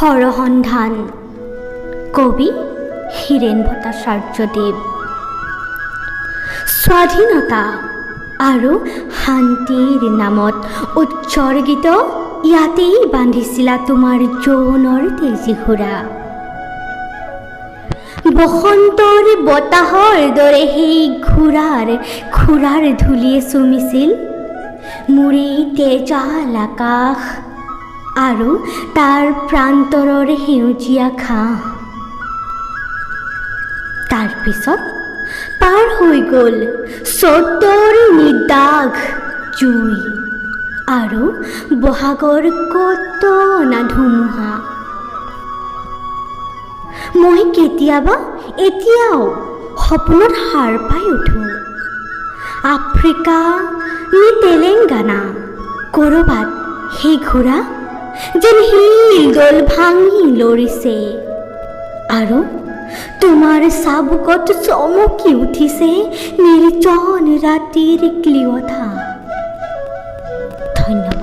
হৰসন্ধান কবি হীৰেণ ভট্টাচাৰ্যদেৱ। স্বাধীনতা আৰু শান্তিৰ নামত উৎসৰ্গিত ইয়াতেই বান্ধিছিলা তোমাৰ যৌৱনৰ তেজী ঘোঁৰা। বসন্তৰ বতাহৰ দৰে সেই ঘোঁৰাৰ ধূলিয়ে চুমিছিল মোৰে তেজাল আকাশ আৰু তাৰ প্ৰান্তৰৰ সেউজীয়া ঘাঁহ। তাৰপিছত পাৰ হৈ গ'ল চ'তৰ নিদাঘ জুই আৰু বহাগৰ কত অনা ধুমুহা। মই কেতিয়াবা এতিয়াও সপোনত সাৰ পাই উঠোঁ। আফ্ৰিকা নে তেলেংগানা ক'ৰবাত সেই ঘোঁৰা যেন শিল ভাঙি লৰিছে আৰু তোমাৰ চাবুকত চমকি উঠিছে নিৰ্জন ৰাতিৰ ক্লিয়তা। ধন্যবাদ।